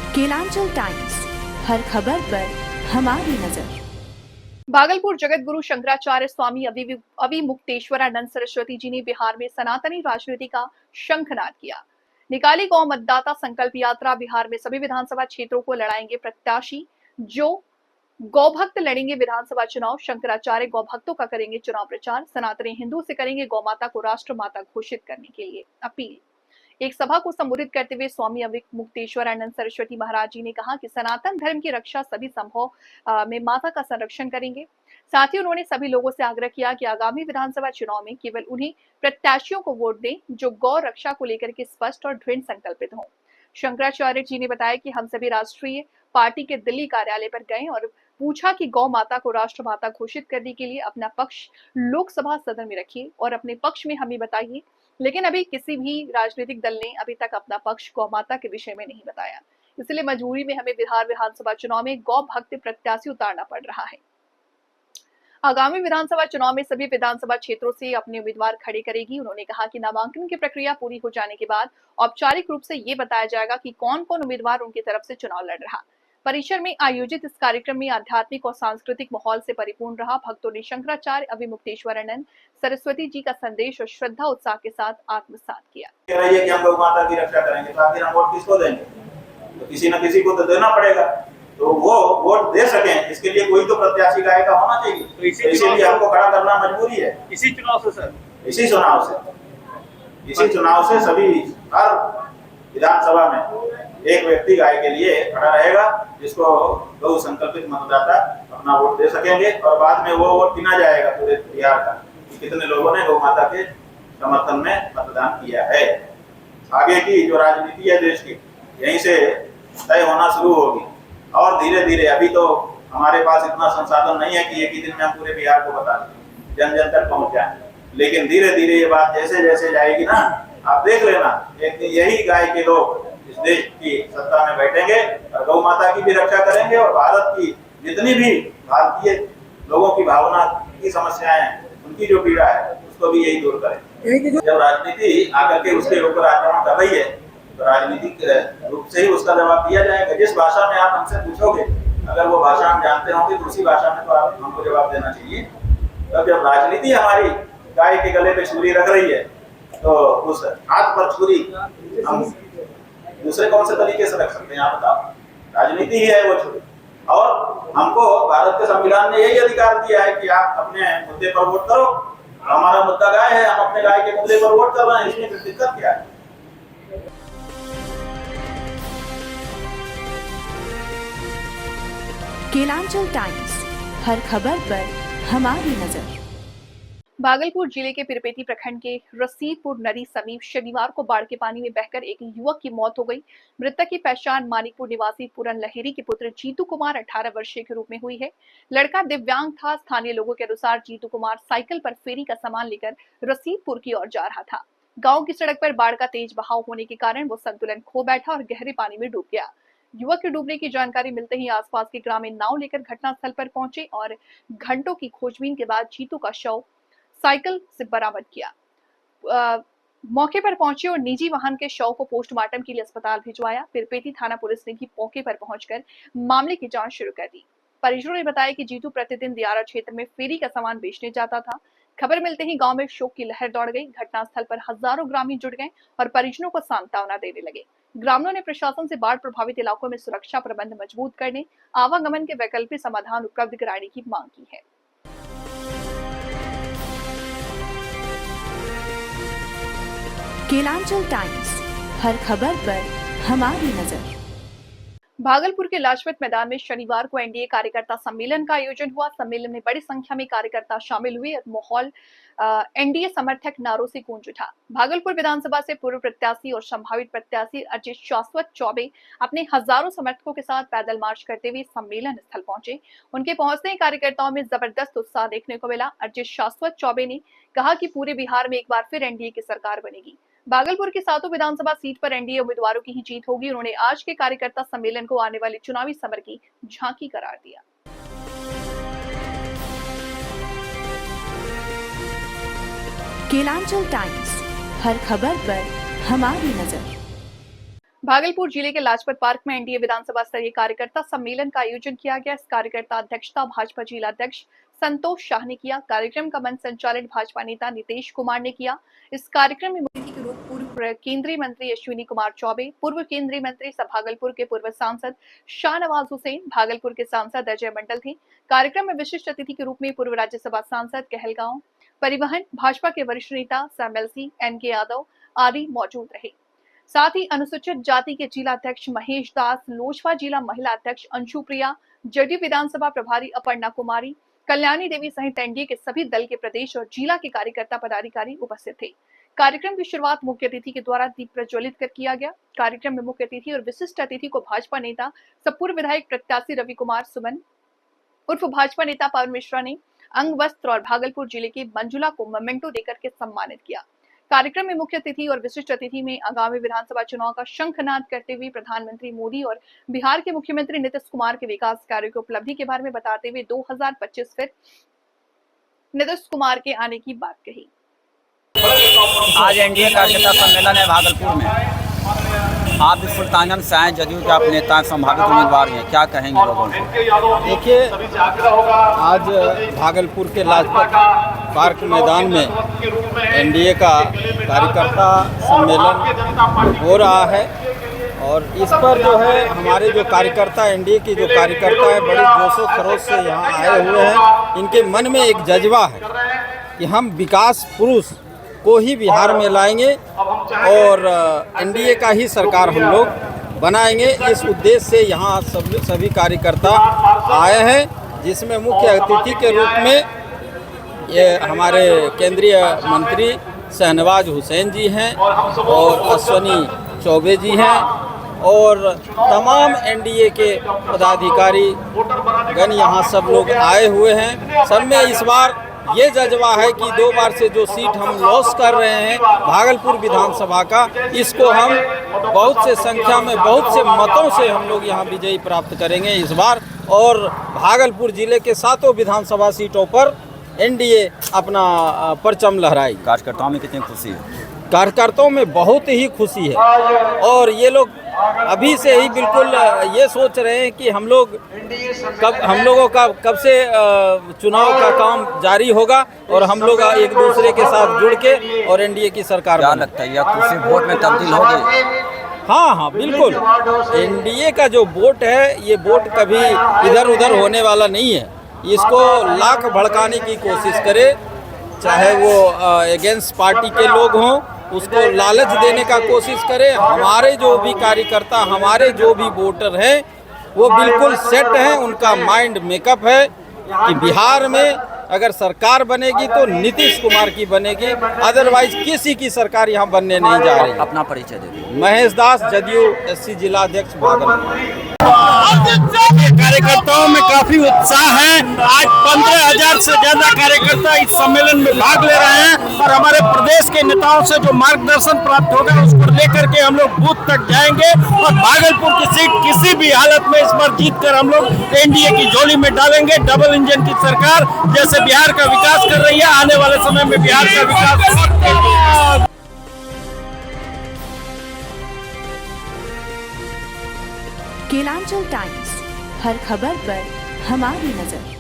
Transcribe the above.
Kelanchal times, हर खबर पर हमारी नजर। भागलपुर जगत गुरु शंकराचार्य स्वामी अविमुक्तेश्वरानंद सरस्वती जी ने बिहार में सनातनी राजनीति का शंखनाद किया। निकाली गौ मतदाता संकल्प यात्रा। बिहार में सभी विधानसभा क्षेत्रों को लड़ाएंगे प्रत्याशी जो गौ भक्त लड़ेंगे विधानसभा चुनाव। शंकराचार्य गौ भक्तों का करेंगे चुनाव प्रचार। सनातनी हिंदू से करेंगे गौ माता को राष्ट्र माता घोषित करने के लिए अपील। एक सभा को संबोधित करते हुए स्वामी अविमुक्तेश्वरानंद सरस्वती महाराज जी ने कहा कि सनातन धर्म की रक्षा सभी संभव में माता का संरक्षण करेंगे। साथ ही उन्होंने सभी लोगों से आग्रह किया कि आगामी विधानसभा चुनाव में केवल उन्हीं प्रत्याशियों को वोट दें जो गौ रक्षा को लेकर के स्पष्ट और दृढ़ संकल्पित हों। शंकराचार्य जी ने बताया कि हम सभी राष्ट्रीय पार्टी के दिल्ली कार्यालय पर गए और पूछा कि गौ माता को राष्ट्र माता घोषित करने के लिए अपना पक्ष लोकसभा सदन में रखिए और अपने पक्ष में हमें बताइए। लेकिन अभी किसी भी राजनीतिक दल ने अभी तक अपना पक्ष गौ माता के विषय में नहीं बताया। इसलिए मजबूरी में हमें बिहार विधानसभा चुनाव में गौ भक्त प्रत्याशी उतारना पड़ रहा है। आगामी विधानसभा चुनाव में सभी विधानसभा क्षेत्रों से अपने उम्मीदवार खड़े करेगी। उन्होंने कहा कि नामांकन की प्रक्रिया पूरी हो जाने के बाद औपचारिक रूप से ये बताया जाएगा कि कौन कौन उम्मीदवार उनकी तरफ से चुनाव लड़ रहा। परिसर में आयोजित इस कार्यक्रम में आध्यात्मिक और सांस्कृतिक माहौल से परिपूर्ण रहा। भक्तों ने शंकराचार्य अविमुक्तेश्वरानंद सरस्वती जी का संदेश और श्रद्धा उत्साह के साथ आत्मसात किया। कह रही है कि हम गौ माता की रक्षा करेंगे, तो आखिर हम वोट किसको देंगे? तो किसी न किसी को तो देना पड़ेगा। तो वो वोट दे सकें इसके लिए कोई तो प्रत्याशी गाय का होना चाहिए। तो इसीलिए हमको खड़ा करना मजबूरी है। इसी चुनाव से सर, इसी चुनाव से सभी हर विधानसभा में एक व्यक्ति गाय के लिए खड़ा रहेगा, जिसको गौ संकल्पित मतदाता अपना वोट दे सकेंगे और बाद में वो वोट गिना जाएगा पूरे बिहार का कि कितने लोगों ने गौ माता के समर्थन में मतदान किया है। आगे की जो राजनीति है देश की यहीं से तय होना शुरू होगी और धीरे धीरे, अभी तो हमारे पास इतना संसाधन नहीं है कि एक ही दिन में हम पूरे बिहार को बता दें, जन जन तक पहुंच जाए। लेकिन धीरे धीरे ये बात जैसे जैसे जाएगी ना, आप देख लेना, एक दिन यही गाय के लोग इस देश की सत्ता में बैठेंगे और गौ माता की भी रक्षा करेंगे और भारत की जितनी भी भारतीय लोगों की भावना की समस्याएं हैं, उनकी जो पीड़ा है उसको भी यही दूर करें। जब राजनीति आकर के उसके ऊपर आक्रमण कर रही है तो राजनीतिक रूप से ही उसका जवाब दिया जाएगा। जिस भाषा में आप हमसे पूछोगे, अगर वो भाषा हम जानते होंगे तो उसी भाषा में तो आप हमको जवाब देना चाहिए। तब जब राजनीति हमारी गाय के गले पे छुरी रख रही है तो उस हाथ पर छुरी हम दूसरे कौन से तरीके से रख सकते हैं? आप बताओ। राजनीति ही है वो छुरी। और हमको भारत के संविधान ने यही अधिकार दिया है कि आप अपने मुद्दे पर वोट करो। हमारा मुद्दा गाय है, हम अपने गाय के मुद्दे पर वोट कर रहे हैं, इसमें फिर दिक्कत क्या है? केलांचल टाइम्स, हर खबर पर हमारी नजर। भागलपुर जिले के पिरपेटी प्रखंड के रसीदपुर नदी समीप शनिवार को बाढ़ के पानी में बहकर एक युवक की मौत हो गई। मृतक की पहचान मानिकपुर निवासी पूरन लहेरी के पुत्र जीतू कुमार 18 वर्षीय के रूप में हुई है। लड़का दिव्यांग था। स्थानीय लोगों के अनुसार जीतू कुमार साइकिल पर फेरी का सामान लेकर रसीदपुर की ओर जा रहा था। गाँव की सड़क पर बाढ़ का तेज बहाव होने के कारण वो संतुलन खो बैठा और गहरे पानी में डूब गया। युवक के डूबने की जानकारी मिलते ही आसपास के ग्रामीण नाव लेकर घटनास्थल पर पहुंचे और घंटों की खोजबीन के बाद जीतू का शव साइकिल से बरामद किया। मौके पर पहुंचे और निजी वाहन के शव को पोस्टमार्टम के लिए अस्पताल भिजवाया। पिरपेटी थाना पुलिस ने भी मौके पर पहुंचकर मामले की जांच शुरू कर दी। परिजनों ने बताया कि जीतू प्रतिदिन दियारा क्षेत्र में फेरी का सामान बेचने जाता था। खबर मिलते ही गांव में शोक की लहर दौड़ गई। घटनास्थल पर हजारों ग्रामीण जुट गए और परिजनों को सांत्वना देने लगे। ग्रामीणों ने प्रशासन से बाढ़ प्रभावित इलाकों में सुरक्षा प्रबंध मजबूत करने, आवागमन के वैकल्पिक समाधान उपलब्ध कराने की मांग की है। केलांचल टाइम्स, हर खबर पर हमारी नजर। भागलपुर के लाजपत मैदान में शनिवार को एनडीए कार्यकर्ता सम्मेलन का आयोजन हुआ। सम्मेलन में बड़ी संख्या में कार्यकर्ता शामिल हुए और माहौल एनडीए समर्थक नारों से गूंज उठा। भागलपुर विधानसभा से पूर्व प्रत्याशी और संभावित प्रत्याशी अजय शाश्वत चौबे अपने हजारों समर्थकों के साथ पैदल मार्च करते हुए सम्मेलन स्थल पहुंचे। उनके पहुंचते ही कार्यकर्ताओं में जबरदस्त उत्साह देखने को मिला। अजय शाश्वत चौबे ने कहा कि पूरे बिहार में एक बार फिर एनडीए की सरकार बनेगी। भागलपुर की सातों विधानसभा सीट पर एनडीए उम्मीदवारों की ही जीत होगी। उन्होंने आज के कार्यकर्ता सम्मेलन को आने वाले चुनावी समर की झांकी करार दिया। केलांचल टाइम्स, हर खबर पर हमारी नजर। भागलपुर जिले के लाजपत पार्क में एनडीए विधानसभा स्तरीय कार्यकर्ता सम्मेलन का आयोजन किया गया। इस कार्यकर्ता अध्यक्षता भाजपा जिला अध्यक्ष संतोष शाह ने किया। कार्यक्रम का मंच संचालन भाजपा नेता नीतीश कुमार ने किया। इस कार्यक्रम में मुख्य अतिथि के रूप पूर्व केंद्रीय मंत्री अश्विनी कुमार चौबे, पूर्व केंद्रीय मंत्री सह भागलपुर के पूर्व सांसद शाहनवाज हुसैन, भागलपुर के सांसद अजय मंडल थे। कार्यक्रम में विशिष्ट अतिथि के रूप में पूर्व राज्यसभा सांसद कहलगांव परिवहन भाजपा के वरिष्ठ नेता एमएलसी एनके यादव आदि मौजूद रहे। साथ ही अनुसूचित जाति के जिला अध्यक्ष महेश दास, लोजपा जिला महिला अध्यक्ष अंशु प्रिया, जदयू विधानसभा प्रभारी अपर्णा कुमारी, कल्याणी देवी सहित एनडीए के सभी दल के प्रदेश और जिला के कार्यकर्ता पदाधिकारी उपस्थित थे। कार्यक्रम की शुरुआत मुख्य अतिथि के द्वारा दीप प्रज्वलित कर किया गया। कार्यक्रम में मुख्य अतिथि और विशिष्ट अतिथि को भाजपा नेता सह पूर्व विधायक प्रत्याशी रवि कुमार सुमन उर्फ भाजपा नेता पवन मिश्रा ने अंग वस्त्र और भागलपुर जिले की मंजुला को मोमेंटो देकर के सम्मानित किया। कार्यक्रम में मुख्य अतिथि और विशिष्ट अतिथि में आगामी विधानसभा चुनाव का शंखनाद करते हुए प्रधानमंत्री मोदी और बिहार के मुख्यमंत्री नीतीश कुमार के विकास कार्यों की उपलब्धि के बारे में बताते हुए 2025 फिर नीतीश कुमार के आने की बात कही। आज एनडीए कार्यकर्ता सम्मेलन है भागलपुर में। आप भी सुल्तानगंज से आए, जदयू के आप नेता संभावित उम्मीदवार हैं, क्या कहेंगे लोगों को? देखिए, आज भागलपुर के लाजपत पार्क मैदान में एनडीए का कार्यकर्ता सम्मेलन हो रहा है और इस पर जो है हमारे जो कार्यकर्ता एनडीए की जो कार्यकर्ता है बड़े जोशो खरोश से यहाँ आए हुए हैं। इनके मन में एक जज्बा है कि हम विकास पुरुष को ही बिहार में लाएंगे और एनडीए का ही सरकार हम लोग बनाएंगे। इस उद्देश्य से यहाँ सभी कार्यकर्ता आए हैं, जिसमें मुख्य अतिथि के रूप में ये हमारे केंद्रीय मंत्री शाहनवाज हुसैन जी हैं और अश्विनी चौबे जी हैं और तमाम एनडीए के पदाधिकारी गण यहाँ सब लोग आए हुए हैं। सब में इस बार ये जज्बा है कि 2 बार से जो सीट हम लॉस कर रहे हैं भागलपुर विधानसभा का, इसको हम बहुत से संख्या में बहुत से मतों से हम लोग यहाँ विजयी प्राप्त करेंगे इस बार और भागलपुर जिले के 7 विधानसभा सीटों पर एनडीए अपना परचम लहराई। कार्यकर्ताओं में कितनी खुशी है? कार्यकर्ताओं में बहुत ही खुशी है और ये लोग अभी से ही बिल्कुल ये सोच रहे हैं कि हम लोगों का कब से चुनाव का काम जारी होगा और हम लोग एक दूसरे के साथ जुड़ के और एनडीए की सरकार। क्या लगता है यह खुशी वोट में तब्दील होगी? हाँ, बिल्कुल। एनडीए का जो वोट है ये वोट कभी इधर उधर होने वाला नहीं है। इसको लाख भड़काने की कोशिश करे, चाहे वो अगेंस्ट पार्टी के लोग हों, उसको लालच देने का कोशिश करें। हमारे जो भी कार्यकर्ता, हमारे जो भी वोटर हैं वो बिल्कुल सेट हैं, उनका माइंड मेकअप है कि बिहार में अगर सरकार बनेगी तो नीतीश कुमार की बनेगी, अदरवाइज किसी की सरकार यहाँ बनने नहीं जा रही। अपना परिचय दे दीजिए। महेश दास, जदयू एससी जिला अध्यक्ष भागलपुर। कार्यकर्ताओं में काफी उत्साह है। आज 15,000 से ज्यादा कार्यकर्ता इस सम्मेलन में भाग ले रहे हैं और हमारे प्रदेश के नेताओं से जो मार्गदर्शन प्राप्त होगा उसको लेकर के हम लोग बूथ तक जाएंगे और भागलपुर की सीट किसी भी हालत में इस बार जीत कर हम लोग एनडीए की झोली में डालेंगे। डबल इंजन की सरकार जैसे बिहार का विकास कर रही है, आने वाले समय में बिहार का विकास। केलांचल टाइम्स, हर खबर पर हमारी नजर।